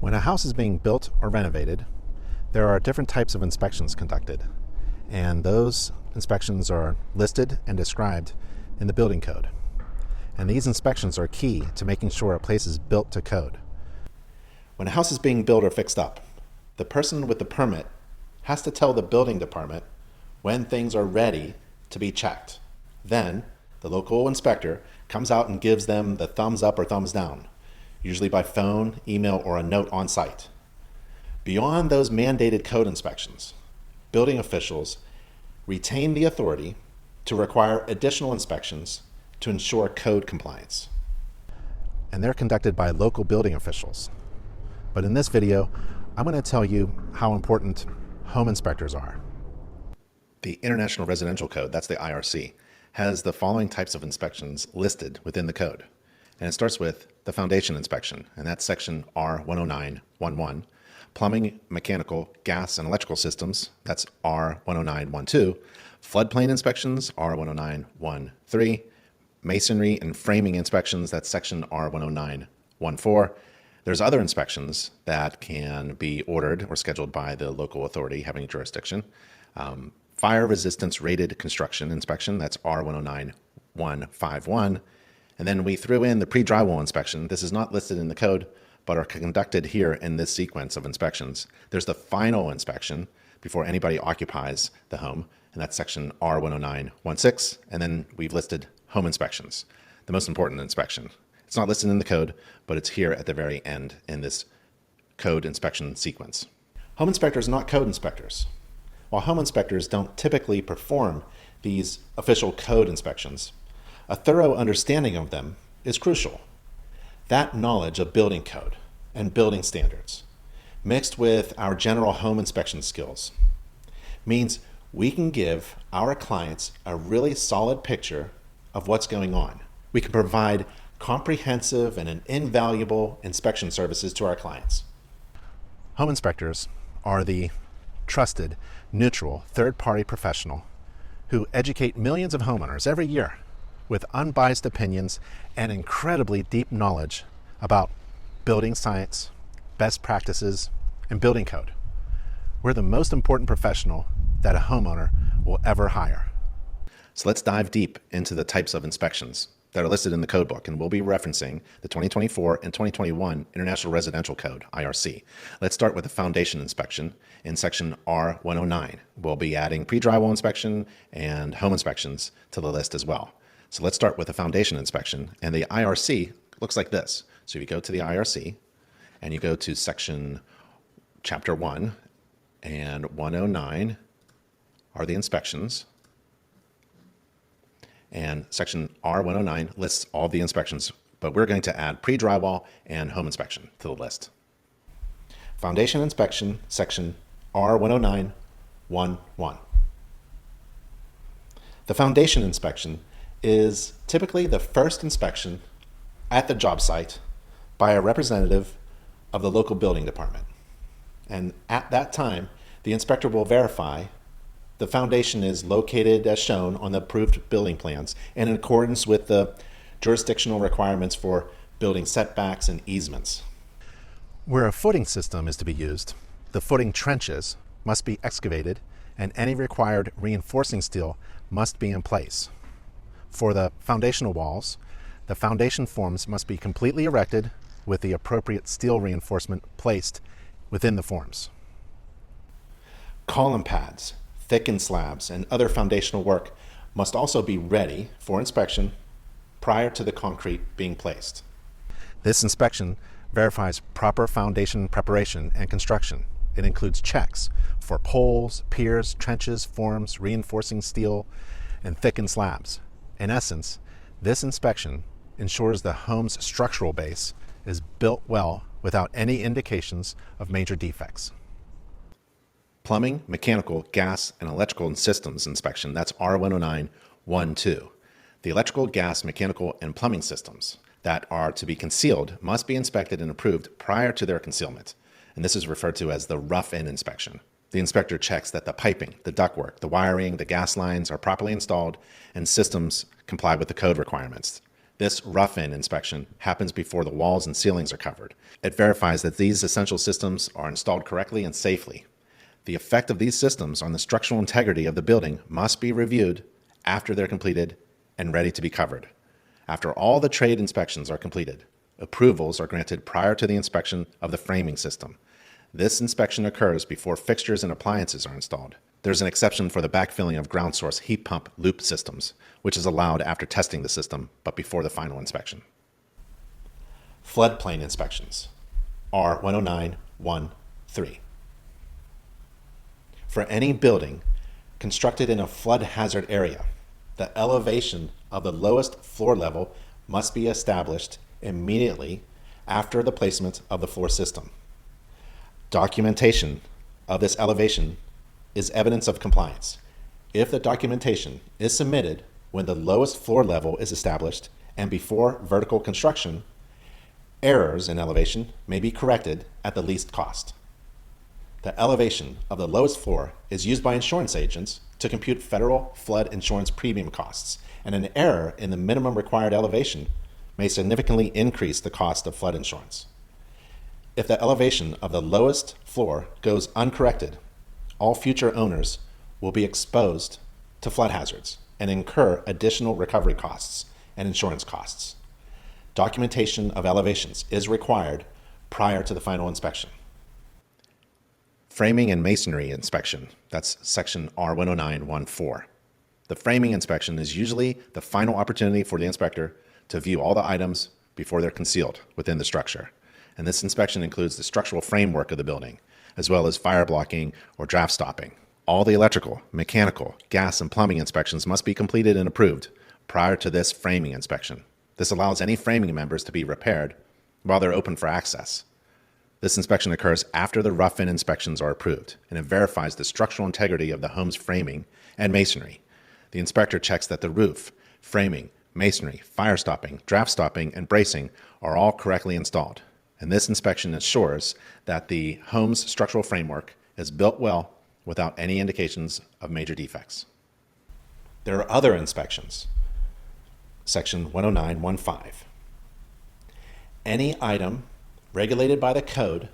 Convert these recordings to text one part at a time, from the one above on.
When a house is being built or renovated, there are different types of inspections conducted, and those inspections are listed and described in the building code. And these inspections are key to making sure a place is built to code. When a house is being built or fixed up, the person with the permit has to tell the building department when things are ready to be checked. Then, the local inspector comes out and gives them the thumbs up or thumbs down, usually by phone, email, or a note on site. Beyond those mandated code inspections, building officials retain the authority to require additional inspections to ensure code compliance. And they're conducted by local building officials. But in this video, I'm going to tell you how important home inspectors are. The International Residential Code, that's the IRC, has the following types of inspections listed within the code. And it starts with the foundation inspection, and that's section R109.11. Plumbing, mechanical, gas, and electrical systems, that's R109.12. Floodplain inspections, R109.13. Masonry and framing inspections, that's section R109.14. There's other inspections that can be ordered or scheduled by the local authority having jurisdiction. Fire resistance rated construction inspection, that's R109.151. And then we threw in the pre-drywall inspection. This is not listed in the code, but are conducted here in this sequence of inspections. There's the final inspection before anybody occupies the home, and that's section R109.16. And then we've listed home inspections, the most important inspection. It's not listed in the code, but it's here at the very end in this code inspection sequence. Home inspectors are not code inspectors. While home inspectors don't typically perform these official code inspections, a thorough understanding of them is crucial. That knowledge of building code and building standards, mixed with our general home inspection skills, means we can give our clients a really solid picture of what's going on. We can provide comprehensive and invaluable inspection services to our clients. Home inspectors are the trusted, neutral, third-party professional who educate millions of homeowners every year with unbiased opinions and incredibly deep knowledge about building science, best practices, and building code. We're the most important professional that a homeowner will ever hire. So let's dive deep into the types of inspections that are listed in the code book, and we'll be referencing the 2024 and 2021 International Residential Code, IRC. Let's start with the foundation inspection in section R109. We'll be adding pre-drywall inspection and home inspections to the list as well. So let's start with the foundation inspection, and the IRC looks like this. So if you go to the IRC and you go to section chapter 1 and 109 are the inspections. And section R109 lists all the inspections, but we're going to add pre-drywall and home inspection to the list. Foundation inspection, section R109.11. The foundation inspection is typically the first inspection at the job site by a representative of the local building department. And at that time, the inspector will verify the foundation is located as shown on the approved building plans and in accordance with the jurisdictional requirements for building setbacks and easements. Where a footing system is to be used, the footing trenches must be excavated and any required reinforcing steel must be in place. For the foundational walls, the foundation forms must be completely erected with the appropriate steel reinforcement placed within the forms. Column pads, thickened slabs, and other foundational work must also be ready for inspection prior to the concrete being placed. This inspection verifies proper foundation preparation and construction. It includes checks for poles, piers, trenches, forms, reinforcing steel, and thickened slabs. In essence, this inspection ensures the home's structural base is built well without any indications of major defects. Plumbing, mechanical, gas, and electrical systems inspection, that's R109.12. The electrical, gas, mechanical, and plumbing systems that are to be concealed must be inspected and approved prior to their concealment, and this is referred to as the rough-in inspection. The inspector checks that the piping, the ductwork, the wiring, the gas lines are properly installed and systems comply with the code requirements. This rough-in inspection happens before the walls and ceilings are covered. It verifies that these essential systems are installed correctly and safely. The effect of these systems on the structural integrity of the building must be reviewed after they're completed and ready to be covered. After all the trade inspections are completed, approvals are granted prior to the inspection of the framing system. This inspection occurs before fixtures and appliances are installed. There's an exception for the backfilling of ground source heat pump loop systems, which is allowed after testing the system, but before the final inspection. Floodplain inspections, R109-1-3. For any building constructed in a flood hazard area, the elevation of the lowest floor level must be established immediately after the placement of the floor system. Documentation of this elevation is evidence of compliance. If the documentation is submitted when the lowest floor level is established and before vertical construction, errors in elevation may be corrected at the least cost. The elevation of the lowest floor is used by insurance agents to compute federal flood insurance premium costs, and an error in the minimum required elevation may significantly increase the cost of flood insurance. If the elevation of the lowest floor goes uncorrected, all future owners will be exposed to flood hazards and incur additional recovery costs and insurance costs. Documentation of elevations is required prior to the final inspection. Framing and masonry inspection, that's section R109-1-4. The framing inspection is usually the final opportunity for the inspector to view all the items before they're concealed within the structure. And this inspection includes the structural framework of the building, as well as fire blocking or draft stopping. All the electrical, mechanical, gas, and plumbing inspections must be completed and approved prior to this framing inspection. This allows any framing members to be repaired while they're open for access. This inspection occurs after the rough-in inspections are approved, and it verifies the structural integrity of the home's framing and masonry. The inspector checks that the roof, framing, masonry, fire stopping, draft stopping, and bracing are all correctly installed. And this inspection ensures that the home's structural framework is built well without any indications of major defects. There are other inspections. Section 109-1-5. Any item regulated by the code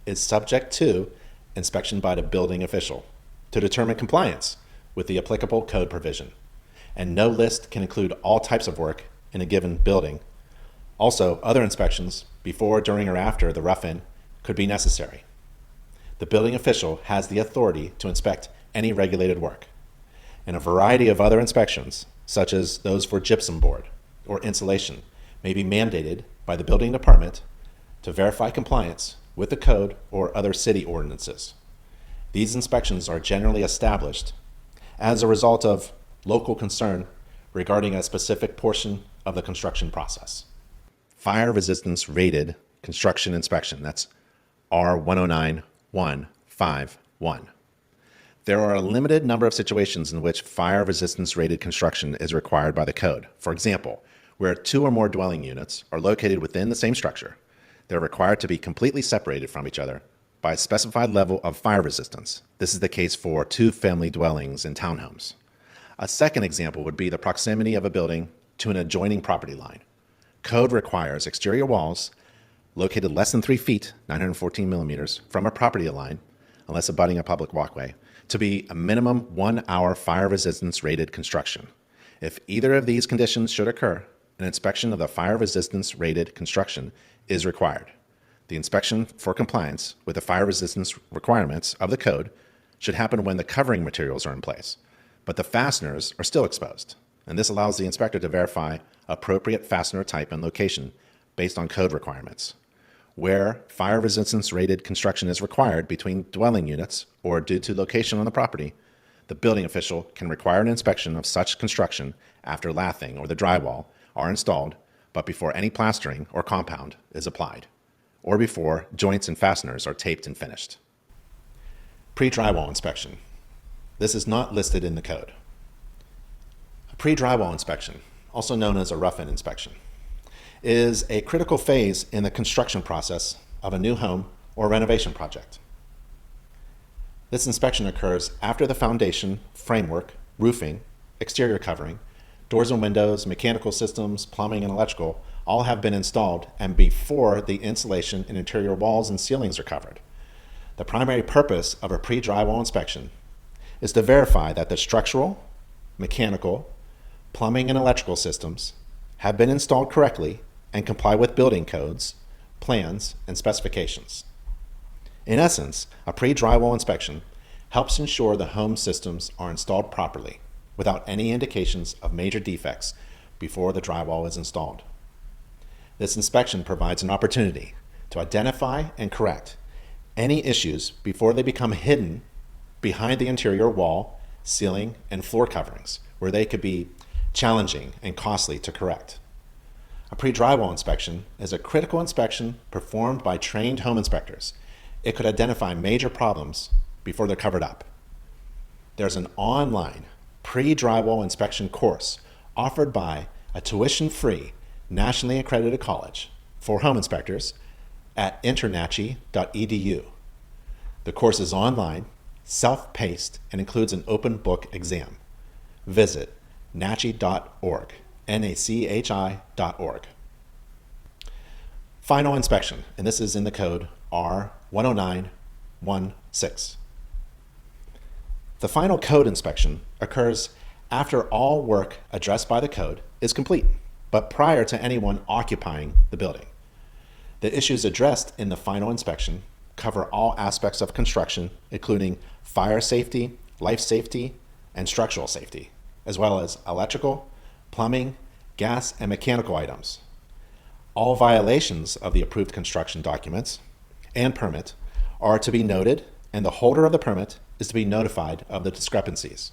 is subject to inspection by the building official to determine compliance with the applicable code provision. And no list can include all types of work in a given building. Also, other inspections before, during, or after the rough-in could be necessary. The building official has the authority to inspect any regulated work. And a variety of other inspections, such as those for gypsum board or insulation, may be mandated by the building department to verify compliance with the code or other city ordinances. These inspections are generally established as a result of local concern regarding a specific portion of the construction process. Fire resistance rated construction inspection, that's R109-1-5-1. There are a limited number of situations in which fire resistance rated construction is required by the code. For example, where 2 or more dwelling units are located within the same structure, they're required to be completely separated from each other by a specified level of fire resistance. This is the case for 2-family dwellings and townhomes. A second example would be the proximity of a building to an adjoining property line. Code requires exterior walls located less than 3 feet, 914 millimeters, from a property line, unless abutting a public walkway, to be a minimum 1-hour fire resistance rated construction. If either of these conditions should occur, an inspection of the fire resistance rated construction is required. The inspection for compliance with the fire resistance requirements of the code should happen when the covering materials are in place, but the fasteners are still exposed. And this allows the inspector to verify appropriate fastener type and location based on code requirements. Where fire resistance rated construction is required between dwelling units or due to location on the property, the building official can require an inspection of such construction after lathing or the drywall are installed, but before any plastering or compound is applied, or before joints and fasteners are taped and finished. Pre-drywall inspection. This is not listed in the code. A pre-drywall inspection, also known as a rough-in inspection, is a critical phase in the construction process of a new home or renovation project. This inspection occurs after the foundation, framework, roofing, exterior covering, Doors and windows, mechanical systems, plumbing, and electrical all have been installed and before the insulation and interior walls and ceilings are covered. The primary purpose of a pre-drywall inspection is to verify that the structural, mechanical, plumbing, and electrical systems have been installed correctly and comply with building codes, plans, and specifications. In essence, a pre-drywall inspection helps ensure the home systems are installed properly without any indications of major defects before the drywall is installed. This inspection provides an opportunity to identify and correct any issues before they become hidden behind the interior wall, ceiling, and floor coverings, where they could be challenging and costly to correct. A pre-drywall inspection is a critical inspection performed by trained home inspectors. It could identify major problems before they're covered up. There's an online pre-drywall inspection course offered by a tuition-free, nationally accredited college for home inspectors at InterNACHI.edu. The course is online, self-paced, and includes an open book exam. Visit nachi.org, nachi.org. Final inspection, and this is in the code R10916. The final code inspection occurs after all work addressed by the code is complete, but prior to anyone occupying the building. The issues addressed in the final inspection cover all aspects of construction, including fire safety, life safety, and structural safety, as well as electrical, plumbing, gas, and mechanical items. All violations of the approved construction documents and permit are to be noted, and the holder of the permit is to be notified of the discrepancies.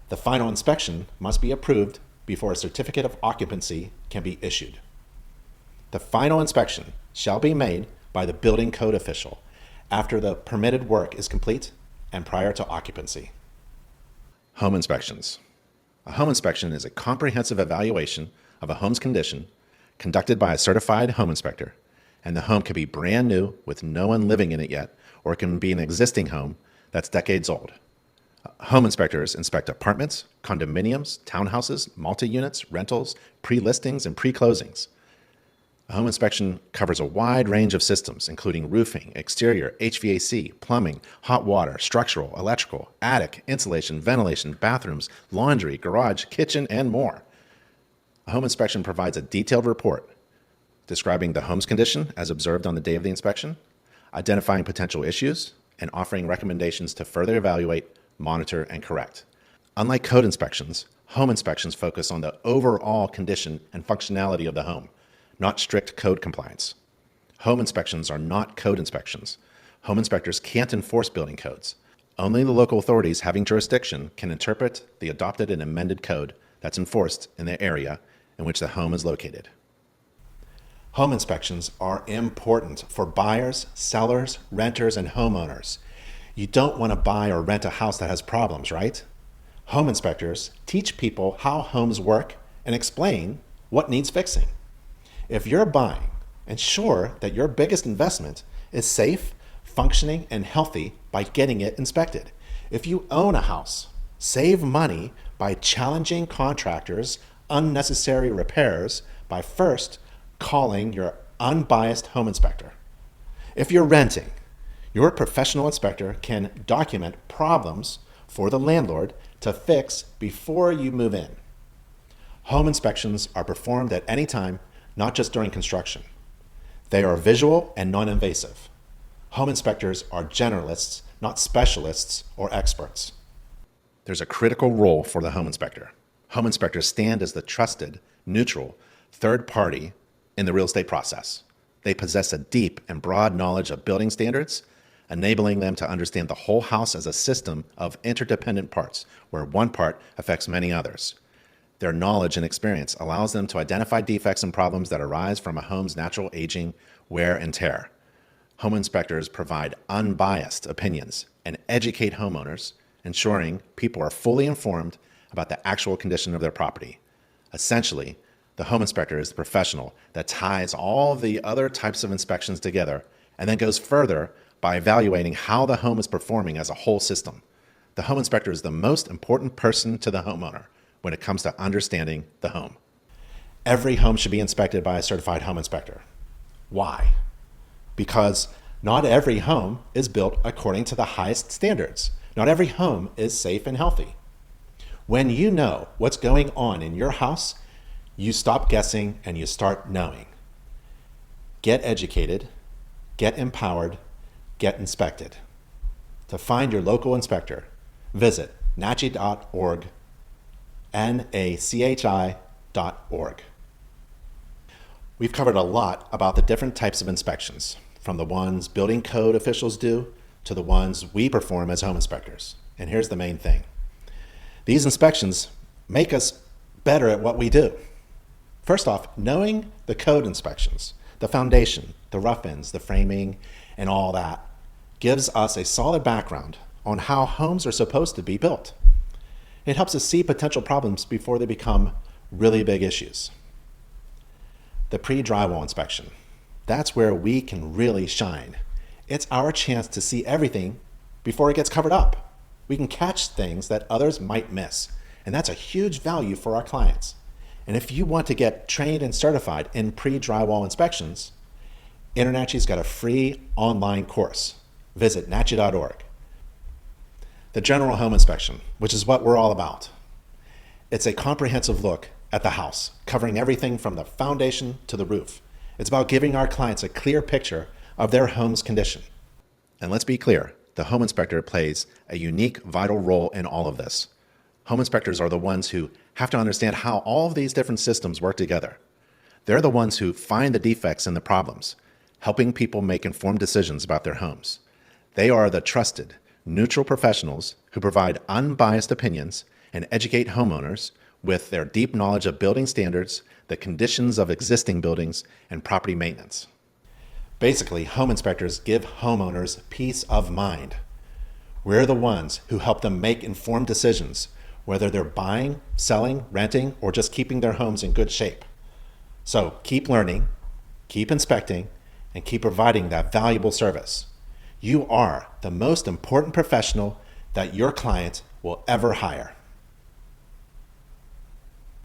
The final inspection must be approved before a certificate of occupancy can be issued. The final inspection shall be made by the building code official after the permitted work is complete and prior to occupancy. Home inspections. A home inspection is a comprehensive evaluation of a home's condition conducted by a certified home inspector, and the home can be brand new with no one living in it yet, or it can be an existing home that's decades old. Home inspectors inspect apartments, condominiums, townhouses, multi-units, rentals, pre-listings, and pre-closings. A home inspection covers a wide range of systems, including roofing, exterior, HVAC, plumbing, hot water, structural, electrical, attic, insulation, ventilation, bathrooms, laundry, garage, kitchen, and more. A home inspection provides a detailed report describing the home's condition as observed on the day of the inspection, identifying potential issues, and offering recommendations to further evaluate, monitor, and correct. Unlike code inspections, home inspections focus on the overall condition and functionality of the home, not strict code compliance. Home inspections are not code inspections. Home inspectors can't enforce building codes. Only the local authorities having jurisdiction can interpret the adopted and amended code that's enforced in the area in which the home is located. Home inspections are important for buyers, sellers, renters, and homeowners. You don't want to buy or rent a house that has problems, right? Home inspectors teach people how homes work and explain what needs fixing. If you're buying, ensure that your biggest investment is safe, functioning, and healthy by getting it inspected. If you own a house, save money by challenging contractors' unnecessary repairs by first calling your unbiased home inspector. If you're renting, your professional inspector can document problems for the landlord to fix before you move in. Home inspections are performed at any time, not just during construction. They are visual and non-invasive. Home inspectors are generalists, not specialists or experts. There's a critical role for the home inspector. Home inspectors stand as the trusted, neutral, third party in the real estate process. They possess a deep and broad knowledge of building standards, enabling them to understand the whole house as a system of interdependent parts, where one part affects many others. Their knowledge and experience allows them to identify defects and problems that arise from a home's natural aging, wear, and tear. Home inspectors provide unbiased opinions and educate homeowners, ensuring people are fully informed about the actual condition of their property. Essentially, the home inspector is the professional that ties all the other types of inspections together and then goes further by evaluating how the home is performing as a whole system. The home inspector is the most important person to the homeowner, when it comes to understanding the home. Every home should be inspected by a certified home inspector. Why? Because not every home is built according to the highest standards. Not every home is safe and healthy. When you know what's going on in your house, you stop guessing and you start knowing. Get educated, get empowered, get inspected. To find your local inspector, visit NACHI.org, NACHI.org. We've covered a lot about the different types of inspections, from the ones building code officials do to the ones we perform as home inspectors. And here's the main thing. These inspections make us better at what we do. First off, knowing the code inspections, the foundation, the rough ends, the framing, and all that, gives us a solid background on how homes are supposed to be built. It helps us see potential problems before they become really big issues. The pre-drywall inspection, that's where we can really shine. It's our chance to see everything before it gets covered up. We can catch things that others might miss, and that's a huge value for our clients. And if you want to get trained and certified in pre-drywall inspections, InterNACHI's got a free online course. Visit NACHI.org. The general home inspection, which is what we're all about. It's a comprehensive look at the house, covering everything from the foundation to the roof. It's about giving our clients a clear picture of their home's condition. And let's be clear, the home inspector plays a unique, vital role in all of this. Home inspectors are the ones who have to understand how all of these different systems work together. They're the ones who find the defects and the problems, helping people make informed decisions about their homes. They are the trusted, neutral professionals who provide unbiased opinions and educate homeowners with their deep knowledge of building standards, the conditions of existing buildings, and property maintenance. Basically, home inspectors give homeowners peace of mind. We're the ones who help them make informed decisions, whether they're buying, selling, renting, or just keeping their homes in good shape. So keep learning, keep inspecting, and keep providing that valuable service. You are the most important professional that your client will ever hire.